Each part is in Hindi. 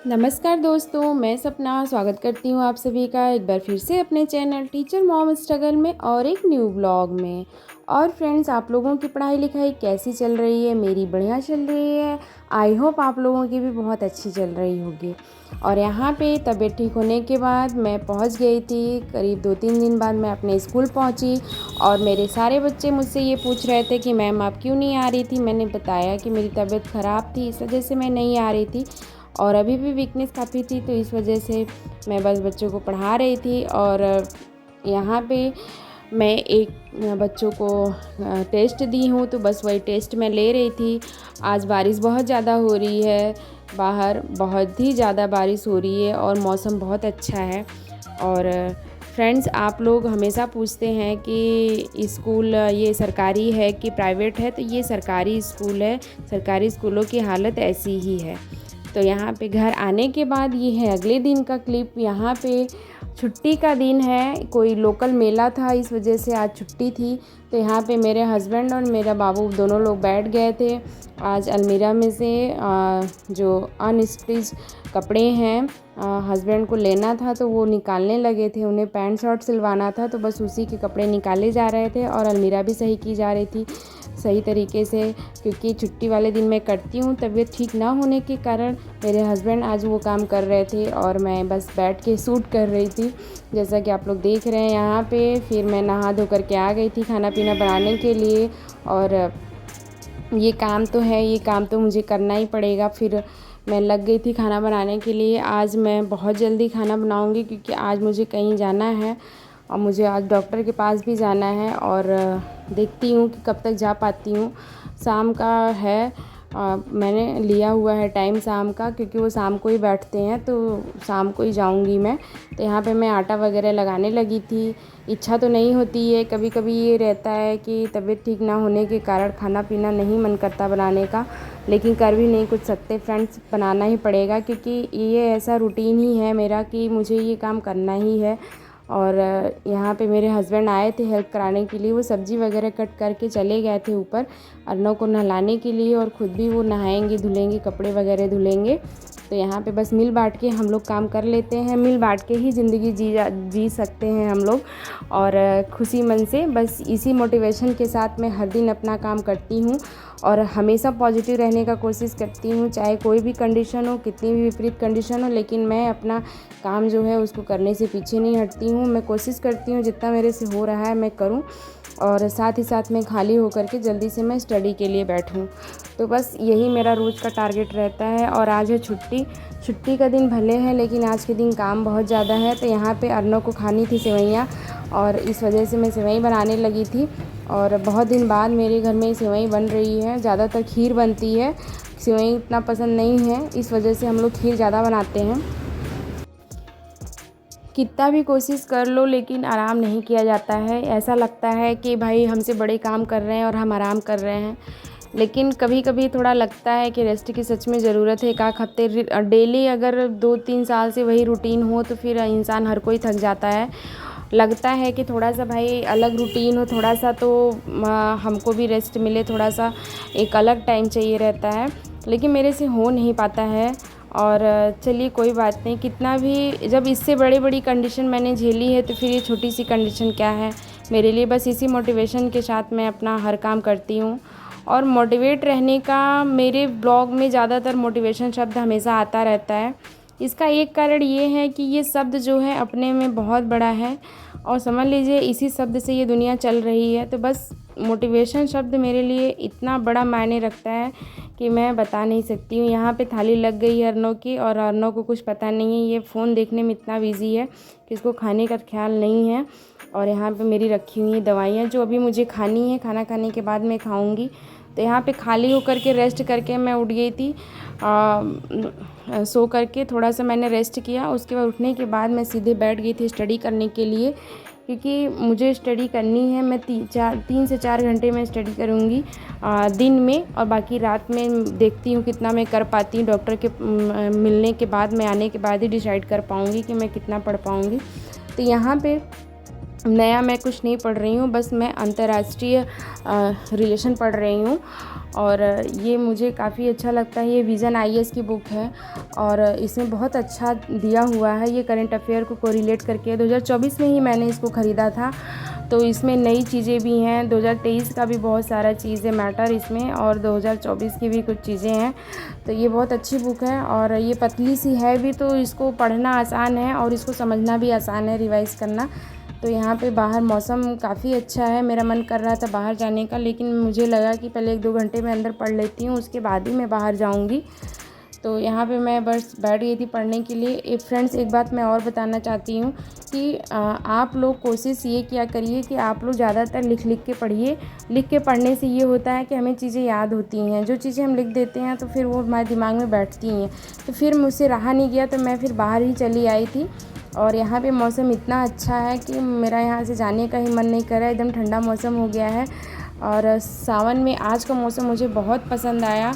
नमस्कार दोस्तों, मैं सपना स्वागत करती हूँ आप सभी का एक बार फिर से अपने चैनल टीचर मॉम स्ट्रगल में और एक न्यू ब्लॉग में। और फ्रेंड्स, आप लोगों की पढ़ाई लिखाई कैसी चल रही है? मेरी बढ़िया चल रही है। आई होप आप लोगों की भी बहुत अच्छी चल रही होगी। और यहाँ पे तबीयत ठीक होने के बाद मैं पहुँच गई थी। करीब 2-3 दिन बाद मैं अपने स्कूल पहुँची और मेरे सारे बच्चे मुझसे ये पूछ रहे थे कि मैम आप क्यों नहीं आ रही थी। मैंने बताया कि मेरी तबीयत ख़राब थी, इस वजह से मैं नहीं आ रही थी और अभी भी वीकनेस काफ़ी थी, तो इस वजह से मैं बस बच्चों को पढ़ा रही थी। और यहाँ पे मैं एक बच्चों को टेस्ट दी हूँ, तो बस वही टेस्ट मैं ले रही थी। आज बारिश बहुत ज़्यादा हो रही है, बाहर बहुत ही ज़्यादा बारिश हो रही है और मौसम बहुत अच्छा है। और फ्रेंड्स, आप लोग हमेशा पूछते हैं कि स्कूल ये सरकारी है कि प्राइवेट है, तो ये सरकारी स्कूल है। सरकारी स्कूलों की हालत ऐसी ही है। तो यहाँ पे घर आने के बाद ये है अगले दिन का क्लिप। यहाँ पे छुट्टी का दिन है, कोई लोकल मेला था, इस वजह से आज छुट्टी थी। तो यहाँ पे मेरे हस्बैंड और मेरा बाबू दोनों लोग बैठ गए थे। आज अलमीरा में से जो अनस्टिच कपड़े हैं हस्बैंड को लेना था, तो वो निकालने लगे थे। उन्हें पैंट शर्ट सिलवाना था, तो बस उसी के कपड़े निकाले जा रहे थे और अलमीरा भी सही की जा रही थी सही तरीके से, क्योंकि छुट्टी वाले दिन मैं करती हूँ। तबीयत ठीक ना होने के कारण मेरे हस्बैंड आज वो काम कर रहे थे और मैं बस बैठ के शूट कर रही थी, जैसा कि आप लोग देख रहे हैं यहाँ पे। फिर मैं नहा धो करके आ गई थी खाना पीना बनाने के लिए। और ये काम तो है, ये काम तो मुझे करना ही पड़ेगा। फिर मैं लग गई थी खाना बनाने के लिए। आज मैं बहुत जल्दी खाना बनाऊँगी क्योंकि आज मुझे कहीं जाना है और मुझे आज डॉक्टर के पास भी जाना है। और देखती हूँ कि कब तक जा पाती हूँ। शाम का है, मैंने लिया हुआ है टाइम शाम का, क्योंकि वो शाम को ही बैठते हैं, तो शाम को ही जाऊँगी मैं। तो यहाँ पे मैं आटा वगैरह लगाने लगी थी। इच्छा तो नहीं होती है, कभी कभी ये रहता है कि तबीयत ठीक ना होने के कारण खाना पीना नहीं मन करता बनाने का, लेकिन कर भी नहीं कुछ सकते फ्रेंड्स, बनाना ही पड़ेगा क्योंकि ये ऐसा रूटीन ही है मेरा कि मुझे ये काम करना ही है। और यहाँ पे मेरे हस्बैंड आए थे हेल्प कराने के लिए। वो सब्ज़ी वगैरह कट करके चले गए थे ऊपर अर्नव को नहलाने के लिए, और ख़ुद भी वो नहाएंगे धुलेंगे, कपड़े वगैरह धुलेंगे। तो यहाँ पे बस मिल बांट के हम लोग काम कर लेते हैं। मिल बांट के ही ज़िंदगी जी सकते हैं हम लोग, और खुशी मन से। बस इसी मोटिवेशन के साथ मैं हर दिन अपना काम करती हूँ और हमेशा पॉजिटिव रहने का कोशिश करती हूँ, चाहे कोई भी कंडीशन हो, कितनी भी विपरीत कंडीशन हो, लेकिन मैं अपना काम जो है उसको करने से पीछे नहीं हटती हूँ। मैं कोशिश करती हूँ जितना मेरे से हो रहा है मैं करूँ, और साथ ही साथ में खाली होकर के जल्दी से मैं स्टडी के लिए बैठूँ। तो बस यही मेरा रोज़ का टारगेट रहता है। और आज है छुट्टी। छुट्टी का दिन भले है, लेकिन आज के दिन काम बहुत ज़्यादा है। तो यहाँ पे अर्नव को खानी थी सेवइयाँ, और इस वजह से मैं सेवई बनाने लगी थी। और बहुत दिन बाद मेरे घर में सेवई बन रही है। ज़्यादातर खीर बनती है, सेवई उतना पसंद नहीं है, इस वजह से हम लोग खीर ज़्यादा बनाते हैं। कितना भी कोशिश कर लो लेकिन आराम नहीं किया जाता है। ऐसा लगता है कि भाई हमसे बड़े काम कर रहे हैं और हम आराम कर रहे हैं, लेकिन कभी कभी थोड़ा लगता है कि रेस्ट की सच में ज़रूरत है। एक आध हफ्ते डेली अगर 2-3 साल से वही रूटीन हो तो फिर इंसान हर कोई थक जाता है। लगता है कि थोड़ा सा भाई अलग रूटीन हो, थोड़ा सा तो हमको भी रेस्ट मिले, थोड़ा सा एक अलग टाइम चाहिए रहता है, लेकिन मेरे से हो नहीं पाता है। और चलिए कोई बात नहीं, कितना भी जब इससे बड़ी बड़ी कंडीशन मैंने झेली है तो फिर ये छोटी सी कंडीशन क्या है मेरे लिए। बस इसी मोटिवेशन के साथ मैं अपना हर काम करती हूँ। और मोटिवेट रहने का मेरे ब्लॉग में ज़्यादातर मोटिवेशन शब्द हमेशा आता रहता है। इसका एक कारण ये है कि ये शब्द जो है अपने में बहुत बड़ा है, और समझ लीजिए इसी शब्द से ये दुनिया चल रही है। तो बस मोटिवेशन शब्द मेरे लिए इतना बड़ा मायने रखता है कि मैं बता नहीं सकती हूँ। यहाँ पे थाली लग गई है अर्नव की, और अर्नव को कुछ पता नहीं है, ये फ़ोन देखने में इतना बिजी है कि इसको खाने का ख्याल नहीं है। और यहाँ पे मेरी रखी हुई दवाइयाँ जो अभी मुझे खानी है, खाना खाने के बाद मैं खाऊँगी। तो यहाँ पे खाली होकर के रेस्ट करके मैं उठ गई थी। सो करके थोड़ा सा मैंने रेस्ट किया, उसके बाद उठने के बाद मैं सीधे बैठ गई थी स्टडी करने के लिए, क्योंकि मुझे स्टडी करनी है। मैं 3 से 4 घंटे में स्टडी करूँगी दिन में, और बाकी रात में देखती हूँ कितना मैं कर पाती हूँ। डॉक्टर के मिलने के बाद, मैं आने के बाद ही डिसाइड कर पाऊँगी कि मैं कितना पढ़ पाऊँगी। तो यहाँ पे नया मैं कुछ नहीं पढ़ रही हूँ, बस मैं अंतर्राष्ट्रीय रिलेशन पढ़ रही हूँ। और ये मुझे काफ़ी अच्छा लगता है। ये विज़न आईएएस की बुक है और इसमें बहुत अच्छा दिया हुआ है। ये करंट अफेयर को कोरिलेट करके 2024 में ही मैंने इसको ख़रीदा था, तो इसमें नई चीज़ें भी हैं। 2023 का भी बहुत सारा चीज़ें मैटर इसमें, और 2024 की भी कुछ चीज़ें हैं। तो ये बहुत अच्छी बुक है और ये पतली सी है भी, तो इसको पढ़ना आसान है और इसको समझना भी आसान है, रिवाइज़ करना। तो यहाँ पे बाहर मौसम काफ़ी अच्छा है। मेरा मन कर रहा था बाहर जाने का, लेकिन मुझे लगा कि पहले 1-2 घंटे में अंदर पढ़ लेती हूँ, उसके बाद ही मैं बाहर जाऊँगी। तो यहाँ पे मैं बस बैठ गई थी पढ़ने के लिए। फ्रेंड्स, एक बात मैं और बताना चाहती हूँ कि आप लोग कोशिश ये किया करिए कि आप लोग ज़्यादातर लिख के पढ़िए। लिख के पढ़ने से ये होता है कि हमें चीज़ें याद होती हैं। जो चीज़ें हम लिख देते हैं तो फिर वो हमारे दिमाग में बैठती हैं। तो फिर मुझसे रहा नहीं गया, तो मैं फिर बाहर ही चली आई थी। और यहाँ पे मौसम इतना अच्छा है कि मेरा यहाँ से जाने का ही मन नहीं कर रहा है। एकदम ठंडा मौसम हो गया है और सावन में आज का मौसम मुझे बहुत पसंद आया।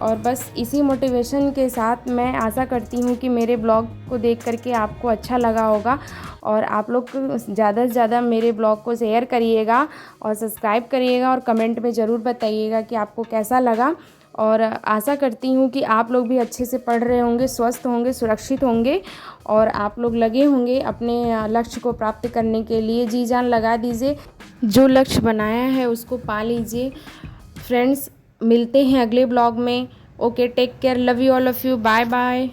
और बस इसी मोटिवेशन के साथ मैं आशा करती हूँ कि मेरे ब्लॉग को देख करके आपको अच्छा लगा होगा, और आप लोग ज़्यादा से ज़्यादा मेरे ब्लॉग को शेयर करिएगा और सब्सक्राइब करिएगा और कमेंट में ज़रूर बताइएगा कि आपको कैसा लगा। और आशा करती हूँ कि आप लोग भी अच्छे से पढ़ रहे होंगे, स्वस्थ होंगे, सुरक्षित होंगे, और आप लोग लगे होंगे अपने लक्ष्य को प्राप्त करने के लिए। जी जान लगा दीजिए, जो लक्ष्य बनाया है उसको पा लीजिए। फ्रेंड्स, मिलते हैं अगले ब्लॉग में। Okay, take care, love you all of you, bye bye.